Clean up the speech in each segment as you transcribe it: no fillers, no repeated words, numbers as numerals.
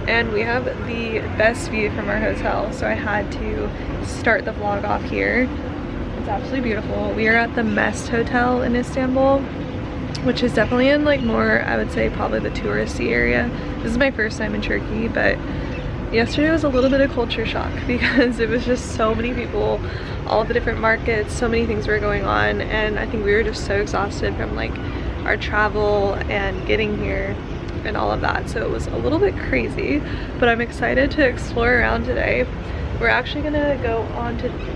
and we have the best view from our hotel, so I had to start the vlog off here. It's absolutely beautiful. We are at the Mest Hotel in Istanbul, which is definitely in like more, I would say probably the touristy area. This is my first time in Turkey, but yesterday was a little bit of culture shock because it was just so many people, all the different markets, so many things were going on, and I think we were just so exhausted from like our travel and getting here and all of that, so it was a little bit crazy, but I'm excited to explore around today. We're actually gonna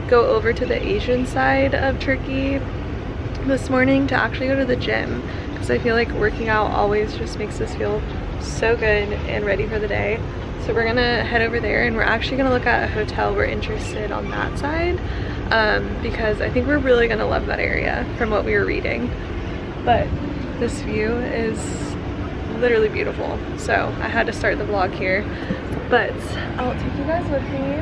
go over to the Asian side of Turkey this morning to actually go to the gym, because I feel like working out always just makes us feel so good and ready for the day. So we're gonna head over there, and we're actually gonna look at a hotel we're interested on that side, because I think we're really gonna love that area from what we were reading. But this view is literally beautiful, so I had to start the vlog here. But I'll take you guys with me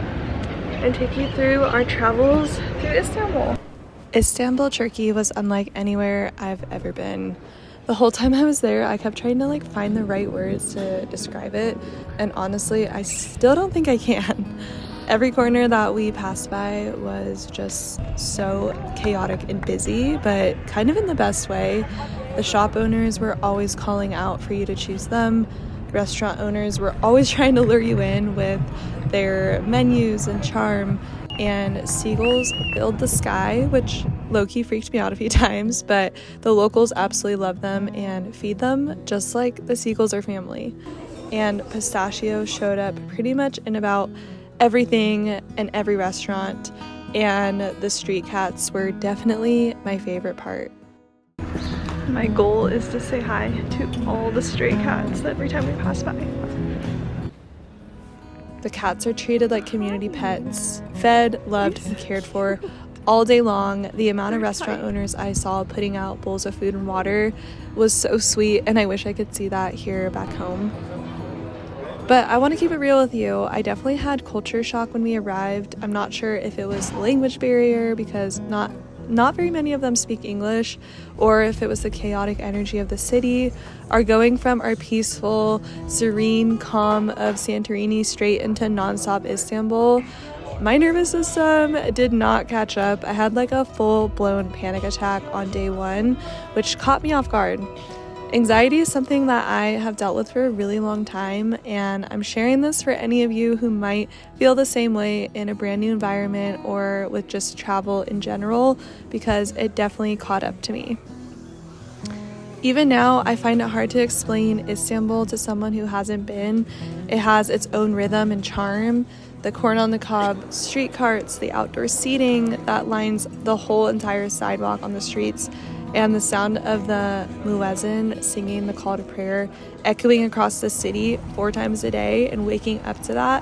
and take you through our travels through Istanbul. Istanbul, Turkey was unlike anywhere I've ever been. The whole time I was there, I kept trying to like find the right words to describe it, and honestly, I still don't think I can. Every corner that we passed by was just so chaotic and busy, but kind of in the best way. The shop owners were always calling out for you to choose them. Restaurant owners were always trying to lure you in with their menus and charm, and seagulls filled the sky, which low-key freaked me out a few times, but the locals absolutely love them and feed them just like the seagulls are family. And pistachios showed up pretty much in about everything in every restaurant, and the street cats were definitely my favorite part. My goal is to say hi to all the stray cats every time we pass by. The cats are treated like community pets, fed, loved, and cared for all day long. The amount of restaurant owners I saw putting out bowls of food and water was so sweet, and I wish I could see that here back home. But I want to keep it real with you. I definitely had culture shock when we arrived. I'm not sure if it was the language barrier, because not very many of them speak English, or if it was the chaotic energy of the city. Our going from our peaceful, serene calm of Santorini straight into nonstop Istanbul, my nervous system did not catch up. I had like a full-blown panic attack on day one, which caught me off guard. Anxiety is something that I have dealt with for a really long time, and I'm sharing this for any of you who might feel the same way in a brand new environment or with just travel in general, because it definitely caught up to me. Even now, I find it hard to explain Istanbul to someone who hasn't been. It has its own rhythm and charm. The corn on the cob street carts, the outdoor seating that lines the whole entire sidewalk on the streets, and the sound of the muezzin singing the call to prayer echoing across the city 4 times a day and waking up to that.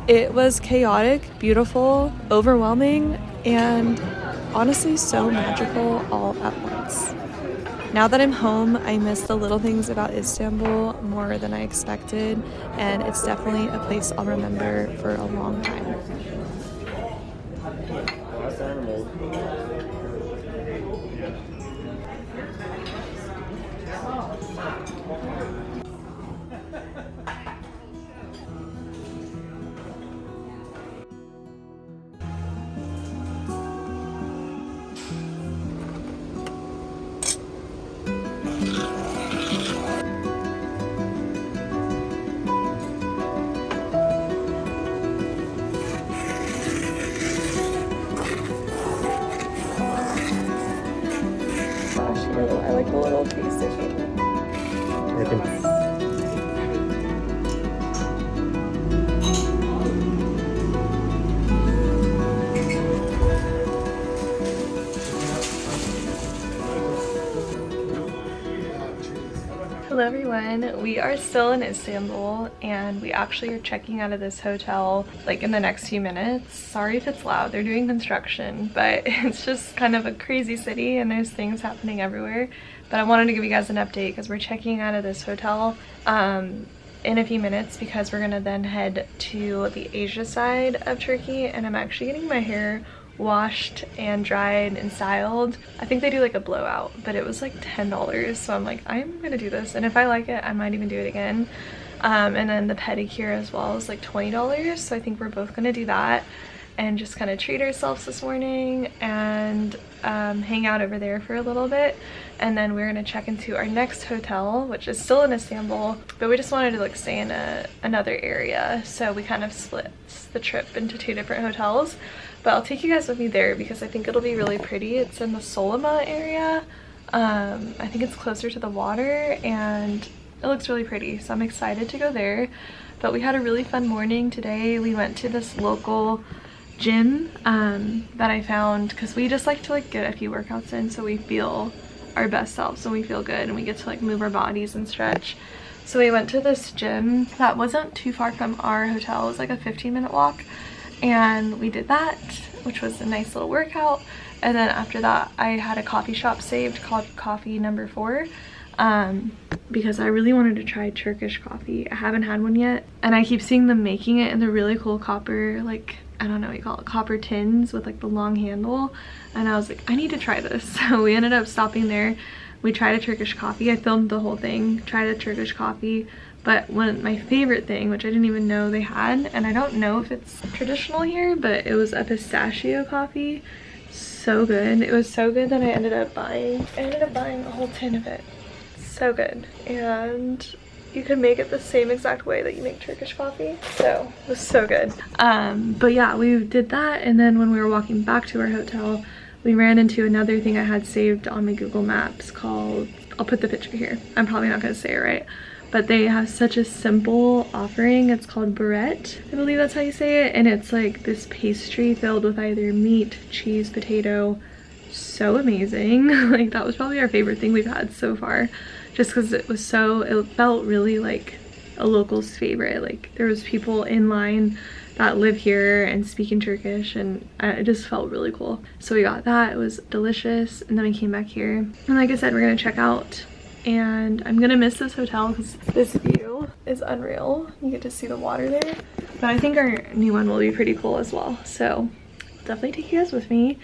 It was chaotic, beautiful, overwhelming, and honestly so magical all at once. Now that I'm home, I miss the little things about Istanbul more than I expected, and it's definitely a place I'll remember for a long time. I like the little tea station. Hello everyone, we are still in Istanbul, and we actually are checking out of this hotel like in the next few minutes. Sorry if it's loud, they're doing construction, but it's just kind of a crazy city and there's things happening everywhere. But I wanted to give you guys an update because we're checking out of this hotel in a few minutes, because we're gonna then head to the Asia side of Turkey, and I'm actually getting my hair washed and dried and styled. I think they do like a blowout, but it was like $10, so I'm like, I'm gonna do this, and if I like it I might even do it again. And then the pedicure as well is like $20. So I think we're both gonna do that and just kind of treat ourselves this morning and hang out over there for a little bit. And then we're gonna check into our next hotel, which is still in Istanbul, but we just wanted to like stay in another area. So we kind of split the trip into 2 different hotels, but I'll take you guys with me there because I think it'll be really pretty. It's in the Solima area. I think it's closer to the water and it looks really pretty. So I'm excited to go there. But we had a really fun morning today. We went to this local gym that I found because we just like to like get a few workouts in so we feel our best selves and we feel good and we get to like move our bodies and stretch. So we went to this gym that wasn't too far from our hotel. It was like a 15-minute walk and we did that, which was a nice little workout. And then after that I had a coffee shop saved called Coffee Number 4 because I really wanted to try Turkish coffee. I haven't had one yet and I keep seeing them making it in the really cool copper, like I don't know what you call it, copper tins with like the long handle, and I was like, I need to try this. So we ended up stopping there. We tried a Turkish coffee. I filmed the whole thing, tried a Turkish coffee, but my favorite thing, which I didn't even know they had, and I don't know if it's traditional here, but it was a pistachio coffee. So good. It was so good that I ended up buying a whole tin of it. So good. And you can make it the same exact way that you make Turkish coffee. So it was so good. But yeah, we did that, and then when we were walking back to our hotel, we ran into another thing I had saved on my Google Maps called, I'll put the picture here. I'm probably not gonna say it right, but they have such a simple offering. It's called barrette, I believe that's how you say it, and it's like this pastry filled with either meat, cheese, potato. So amazing. Like that was probably our favorite thing we've had so far, just because it felt really like a local's favorite. Like there was people in line that live here and speak in Turkish, and it just felt really cool. So we got that. It was delicious, and then we came back here, and like I said, we're gonna check out, and I'm gonna miss this hotel because this view is unreal. You get to see the water there, but I think our new one will be pretty cool as well. So definitely take you guys with me.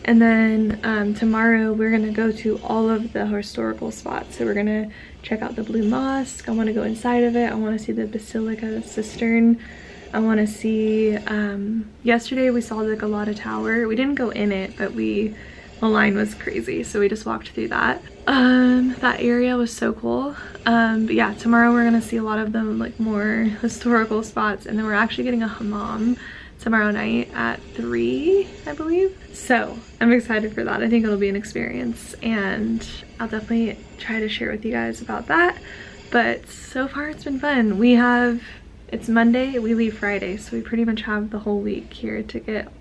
And then tomorrow we're gonna go to all of the historical spots. So we're gonna check out the Blue Mosque. I want to go inside of it. I want to see the Basilica Cistern. I want to see, yesterday we saw the Galata Tower. We didn't go in it, but the line was crazy, so we just walked through that. That area was so cool. But yeah, tomorrow we're gonna see a lot of them like more historical spots, and then we're actually getting a hammam tomorrow night at 3, I believe. So I'm excited for that. I think it'll be an experience, and I'll definitely try to share with you guys about that. But so far it's been fun. It's Monday, we leave Friday, so we pretty much have the whole week here to get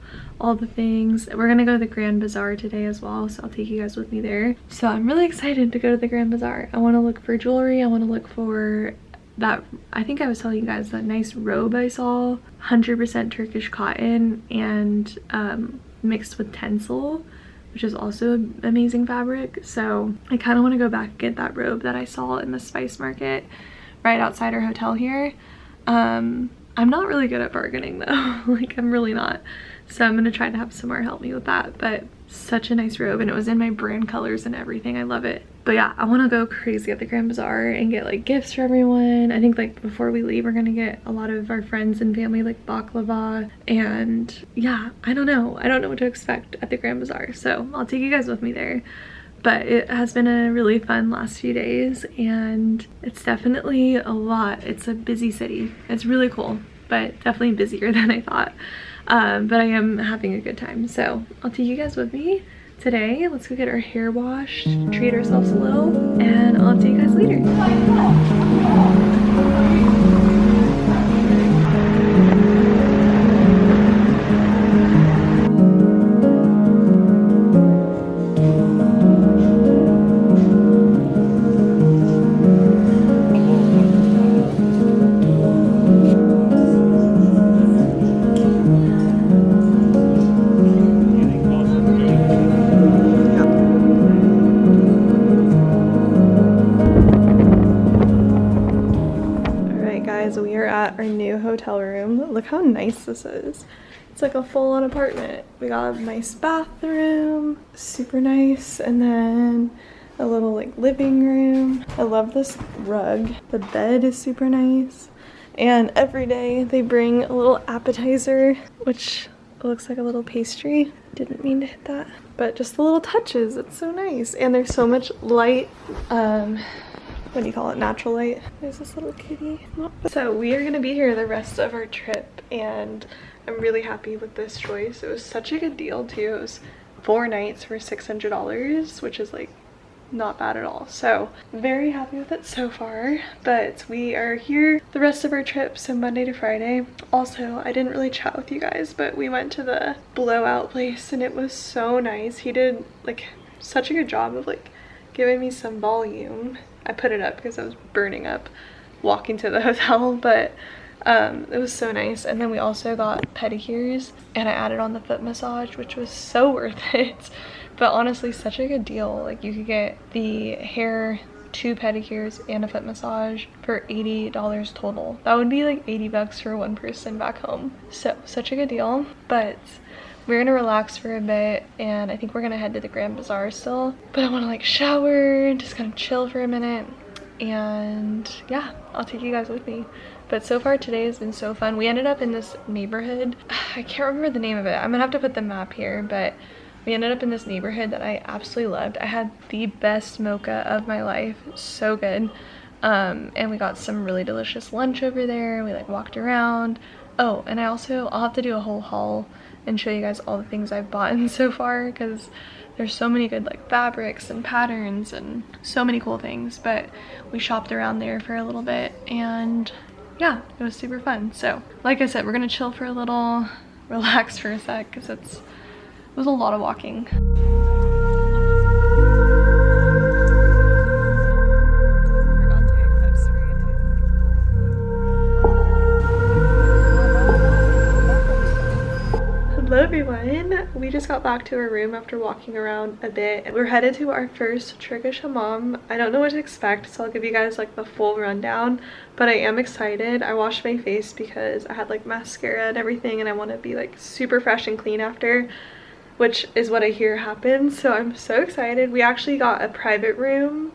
all the things. We're gonna go to the Grand Bazaar today as well, so I'll take you guys with me there. So I'm really excited to go to the Grand Bazaar. I want to look for jewelry. I want to look for that, I think I was telling you guys, that nice robe I saw, 100% Turkish cotton and mixed with tencel, which is also an amazing fabric. So I kind of want to go back and get that robe that I saw in the spice market right outside our hotel here. I'm not really good at bargaining though. Like I'm really not. So I'm gonna try to have somewhere help me with that. But such a nice robe, and it was in my brand colors and everything. I love it. But yeah, I want to go crazy at the Grand Bazaar and get like gifts for everyone. I think like before we leave, we're gonna get a lot of our friends and family like baklava, and yeah, I don't know what to expect at the Grand Bazaar. So I'll take you guys with me there. But it has been a really fun last few days, and it's definitely a lot. It's a busy city. It's really cool, but definitely busier than I thought. But I am having a good time. So I'll take you guys with me today. Let's go get our hair washed, treat ourselves a little, and I'll see you guys later. We are at our new hotel room. Look how nice this is. It's like a full-on apartment. We got a nice bathroom, super nice, and then a little like living room. I love this rug. The bed is super nice. And every day they bring a little appetizer, which looks like a little pastry. Didn't mean to hit that. But just the little touches, it's so nice. And there's so much light, what do you call it, natural light. There's this little kitty. So we are gonna be here the rest of our trip, and I'm really happy with this choice. It was such a good deal too. It was 4 nights for $600, which is like not bad at all. So very happy with it so far. But we are here the rest of our trip, so Monday to Friday. Also, I didn't really chat with you guys, but we went to the blowout place and it was so nice. He did like such a good job of like giving me some volume. I put it up because I was burning up walking to the hotel, but it was so nice. And then we also got pedicures and I added on the foot massage, which was so worth it. But honestly, such a good deal. Like you could get the hair, 2 pedicures and a foot massage for $80 total. That would be like 80 bucks for one person back home. So such a good deal. But we're gonna relax for a bit and I think we're gonna head to the Grand Bazaar still. But I wanna like shower and just kind of chill for a minute. And yeah, I'll take you guys with me. But so far today has been so fun. We ended up in this neighborhood. I can't remember the name of it. I'm gonna have to put the map here, but we ended up in this neighborhood that I absolutely loved. I had the best mocha of my life. So good. And we got some really delicious lunch over there. We like walked around. Oh, and I'll have to do a whole haul and show you guys all the things I've bought so far, because there's so many good like fabrics and patterns and so many cool things. But we shopped around there for a little bit and yeah, it was super fun. So like I said, we're gonna chill for a little, relax for a sec, because it was a lot of walking. Hello everyone, we just got back to our room after walking around a bit. We're headed to our first Turkish hammam. I don't know what to expect, so I'll give you guys like the full rundown, but I am excited. I washed my face because I had like mascara and everything and I want to be like super fresh and clean after, which is what I hear happens, so I'm so excited. We actually got a private room.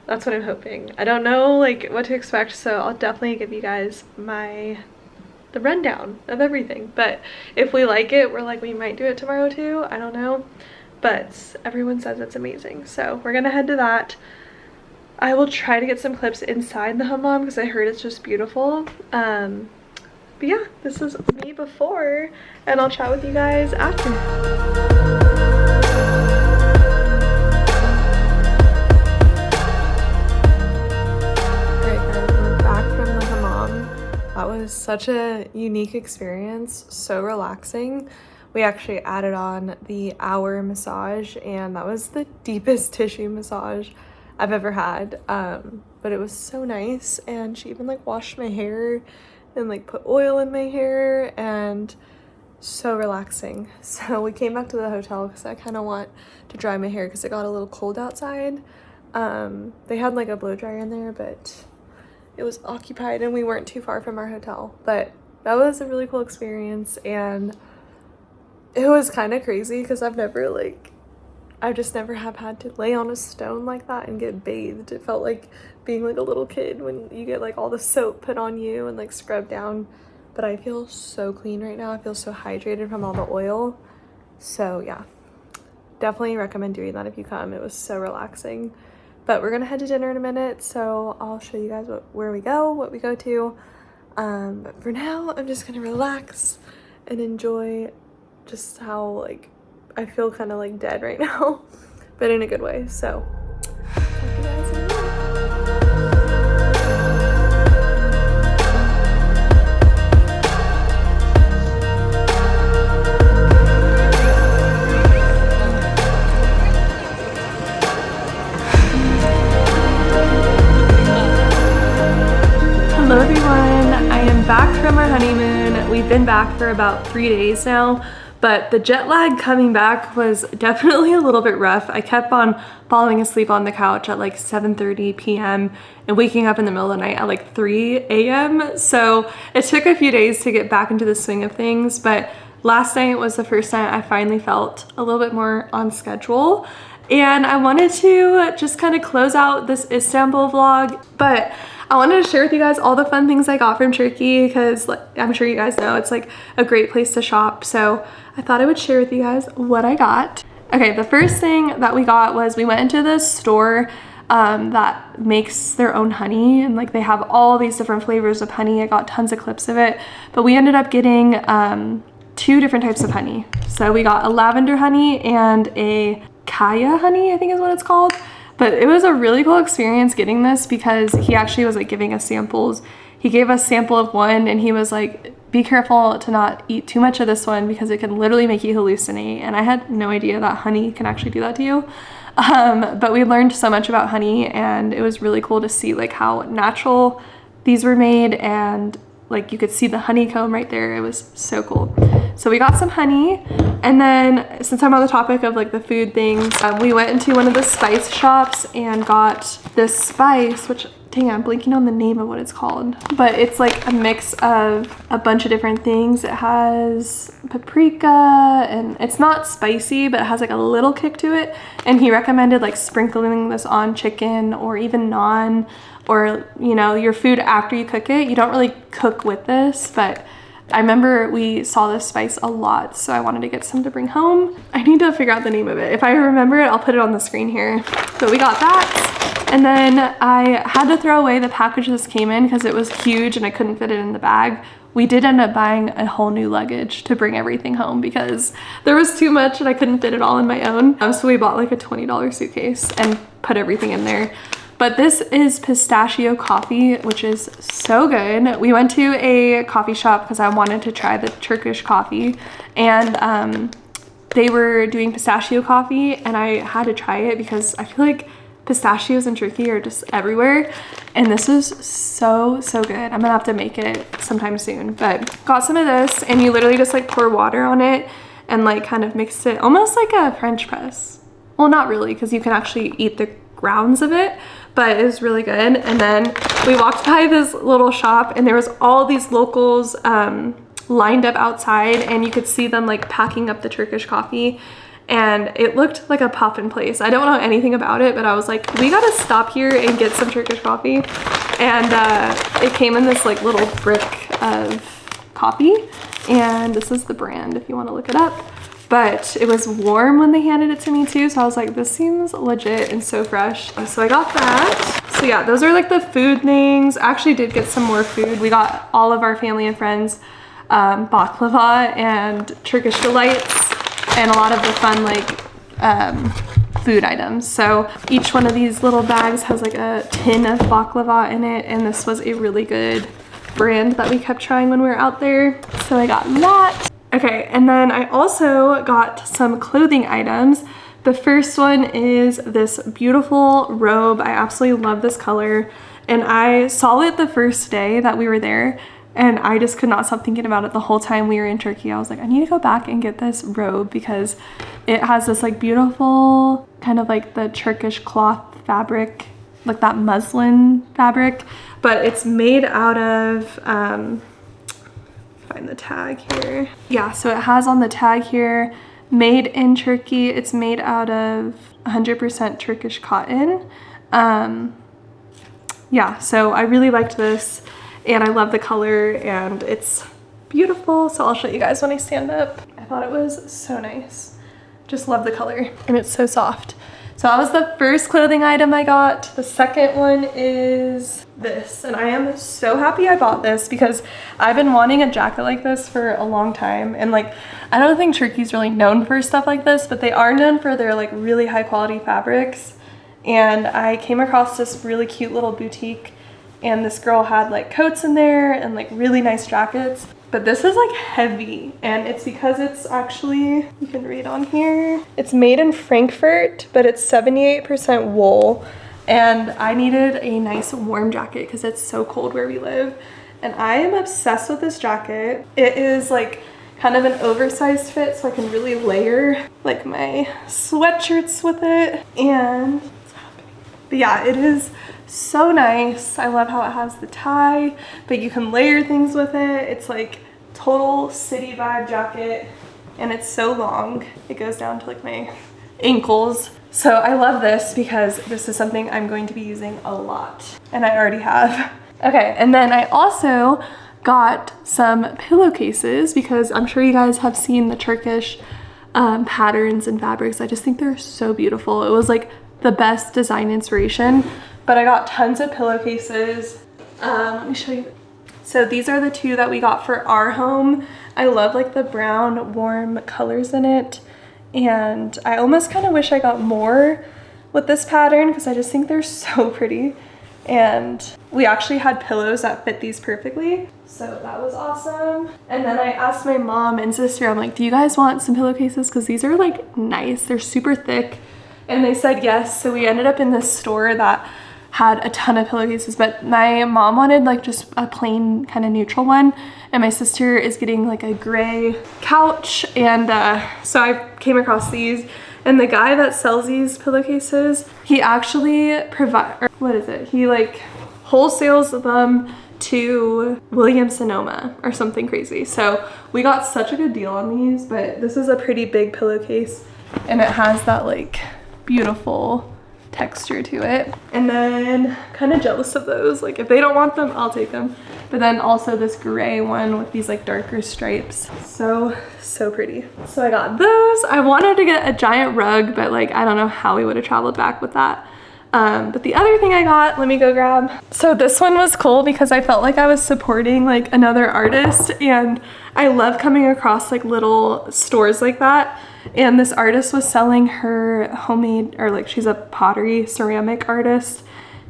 That's what I'm hoping. I don't know like what to expect, so I'll definitely give you guys the rundown of everything. But if we like it, we might do it tomorrow too. I don't know, but everyone says it's amazing, so we're gonna head to that. I will try to get some clips inside the hammam because I heard it's just beautiful. But yeah, this is me before and I'll chat with you guys after. That was such a unique experience, so relaxing. We actually added on the hour massage and that was the deepest tissue massage I've ever had. But it was so nice, and she even like washed my hair and like put oil in my hair, and so relaxing. So we came back to the hotel because I kind of want to dry my hair because it got a little cold outside. They had like a blow dryer in there, but it was occupied and we weren't too far from our hotel. But that was a really cool experience, and it was kind of crazy because I've just never have had to lay on a stone like that and get bathed. It felt like being like a little kid when you get like all the soap put on you and like scrubbed down. But I feel so clean right now. I feel so hydrated from all the oil. So yeah, definitely recommend doing that if you come. It was so relaxing. But we're gonna head to dinner in a minute, so I'll show you guys where we go, what we go to. But for now, I'm just gonna relax and enjoy just how like I feel kind of like dead right now, but in a good way. So talk to you guys in a minute. Hello everyone, I am back from our honeymoon. We've been back for about 3 days now, but the jet lag coming back was definitely a little bit rough. I kept on falling asleep on the couch at like 7:30 p.m. and waking up in the middle of the night at like 3 a.m. So it took a few days to get back into the swing of things, but last night was the first night I finally felt a little bit more on schedule. And I wanted to just kind of close out this Istanbul vlog, but I wanted to share with you guys all the fun things I got from Turkey because I'm sure you guys know it's like a great place to shop. So I thought I would share with you guys what I got. Okay, the first thing that we got was we went into this store that makes their own honey, and like they have all these different flavors of honey. I got tons of clips of it, but we ended up getting 2 different types of honey. So we got a lavender honey and a kaya honey, I think is what it's called. But it was a really cool experience getting this because he actually was like giving us samples. He gave us a sample of one and he was like, be careful to not eat too much of this one because it can literally make you hallucinate. And I had no idea that honey can actually do that to you. But we learned so much about honey, and it was really cool to see like how natural these were made, and like you could see the honeycomb right there. It was so cool. So we got some honey, and then since I'm on the topic of like the food things, we went into one of the spice shops and got this spice, which dang, I'm blanking on the name of what it's called, but it's like a mix of a bunch of different things. It has paprika, and it's not spicy, but it has like a little kick to it. And he recommended like sprinkling this on chicken or even naan, or you know, your food after you cook it. You don't really cook with this, but I remember we saw this spice a lot, so I wanted to get some to bring home. I need to figure out the name of it. If I remember it, I'll put it on the screen here. But we got that. And then I had to throw away the package this came in because it was huge and I couldn't fit it in the bag. We did end up buying a whole new luggage to bring everything home because there was too much and I couldn't fit it all in my own. So we bought like a $20 suitcase and put everything in there. But this is pistachio coffee, which is so good. We went to a coffee shop because I wanted to try the Turkish coffee, and they were doing pistachio coffee, and I had to try it because I feel like pistachios in Turkey are just everywhere, and this is so good. I'm gonna have to make it sometime soon. But got some of this, and you literally just like pour water on it and like kind of mix it almost like a French press. Well, not really, because you can actually eat the grounds of it, but it was really good. And then we walked by this little shop and there was all these locals lined up outside, and you could see them like packing up the Turkish coffee, and it looked like a poppin' place. I don't know anything about it, but I was like, we gotta stop here and get some Turkish coffee. And it came in this like little brick of coffee, and this is the brand if you want to look it up. But it was warm when they handed it to me too, so I was like, this seems legit and so fresh. So I got that. So yeah, those are like the food things. I actually did get some more food. We got all of our family and friends baklava and Turkish delights and a lot of the fun like food items. So each one of these little bags has like a tin of baklava in it, and this was a really good brand that we kept trying when we were out there. So I got that. Okay, and then I also got some clothing items. The first one is this beautiful robe. I absolutely love this color, and I saw it the first day that we were there, and I just could not stop thinking about it the whole time we were in Turkey. I was like, I need to go back and get this robe because it has this like beautiful kind of like the Turkish cloth fabric, like that muslin fabric, but it's made out of find the tag here. Yeah, so it has on the tag here, made in Turkey. It's made out of 100% Turkish cotton. Yeah, so I really liked this, and I love the color, and it's beautiful. So I'll show you guys when I stand up. I thought it was so nice. Just love the color, and it's so soft. So that was the first clothing item I got. The second one is this, and I am so happy I bought this because I've been wanting a jacket like this for a long time. And like, I don't think Turkey's really known for stuff like this, but they are known for their like really high quality fabrics. And I came across this really cute little boutique, and this girl had like coats in there and like really nice jackets. But this is like heavy, and it's because it's actually, you can read on here, it's made in Frankfurt, but it's 78% wool. And I needed a nice warm jacket because it's so cold where we live. And I am obsessed with this jacket. It is like kind of an oversized fit, so I can really layer like my sweatshirts with it. And what's happening? But yeah, it is so nice. I love how it has the tie, but you can layer things with it. It's like total city vibe jacket, and it's so long. It goes down to like my ankles. So I love this because this is something I'm going to be using a lot, and I already have. Okay, and then I also got some pillowcases because I'm sure you guys have seen the Turkish patterns and fabrics. I just think they're so beautiful. It was like the best design inspiration, but I got tons of pillowcases. Let me show you. So these are the two that we got for our home. I love like the brown warm colors in it, and I almost kind of wish I got more with this pattern because I just think they're so pretty. And we actually had pillows that fit these perfectly, so that was awesome. And then I asked my mom and sister, I'm like, do you guys want some pillowcases? Because these are like nice, they're super thick. And they said yes, so we ended up in this store that had a ton of pillowcases, but my mom wanted like just a plain kind of neutral one, and my sister is getting like a gray couch. And so I came across these, and the guy that sells these pillowcases, he actually he like wholesales them to Williams-Sonoma or something crazy. So we got such a good deal on these, but this is a pretty big pillowcase, and it has that like beautiful texture to it. And then kind of jealous of those, like if they don't want them, I'll take them. But then also this gray one with these like darker stripes, so pretty. So I got those. I wanted to get a giant rug, but like I don't know how we would have traveled back with that. But the other thing I got, let me go grab. So this one was cool because I felt like I was supporting like another artist, and I love coming across like little stores like that. And this artist was selling her homemade, or like she's a pottery ceramic artist,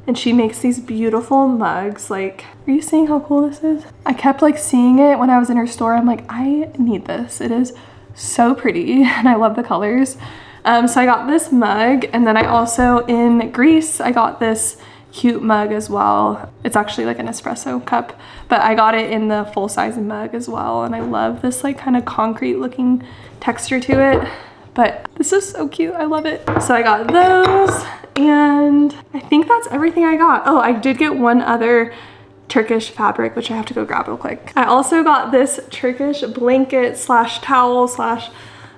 and she makes these beautiful mugs. Like, are you seeing how cool this is? I kept like seeing it when I was in her store. I'm like, I need this. It is so pretty, and I love the colors. So I got this mug, and then I also, in Greece, I got this cute mug as well. It's actually like an espresso cup, but I got it in the full-size mug as well, and I love this like kind of concrete looking texture to it. But this is so cute, I love it. So I got those, and I think that's everything I got. Oh, I did get one other Turkish fabric, which I have to go grab real quick. I also got this Turkish blanket slash towel slash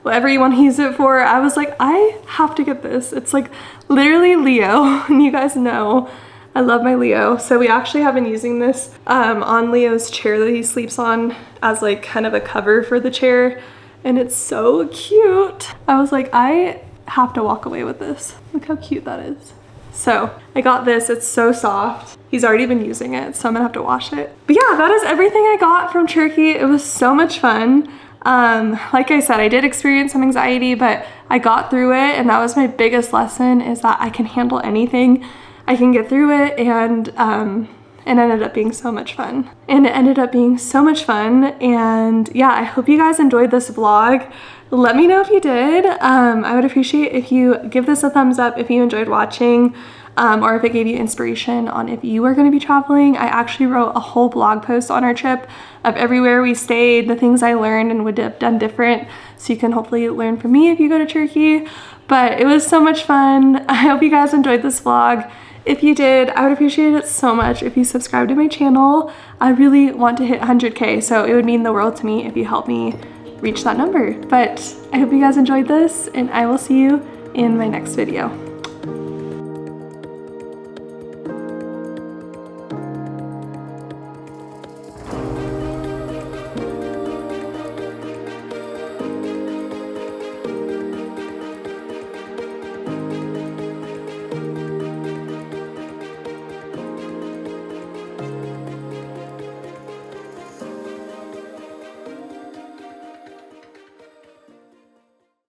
whatever you want to use it for. I was like, I have to get this. It's like literally Leo, and you guys know I love my Leo. So we actually have been using this on Leo's chair that he sleeps on as like kind of a cover for the chair, and it's so cute. I was like, I have to walk away with this. Look how cute that is. So I got this, it's so soft. He's already been using it, so I'm gonna have to wash it. But yeah, that is everything I got from Turkey. It was so much fun. Like I said, I did experience some anxiety, but I got through it, and that was my biggest lesson, is that I can handle anything. I can get through it, and it ended up being so much fun. And yeah, I hope you guys enjoyed this vlog. Let me know if you did. I would appreciate if you give this a thumbs up if you enjoyed watching. Or if it gave you inspiration on if you were going to be traveling. I actually wrote a whole blog post on our trip of everywhere we stayed, the things I learned and would have done different, so you can hopefully learn from me if you go to Turkey. But it was so much fun. I hope you guys enjoyed this vlog. If you did, I would appreciate it so much if you subscribe to my channel. I really want to hit 100K, so it would mean the world to me if you help me reach that number. But I hope you guys enjoyed this, and I will see you in my next video.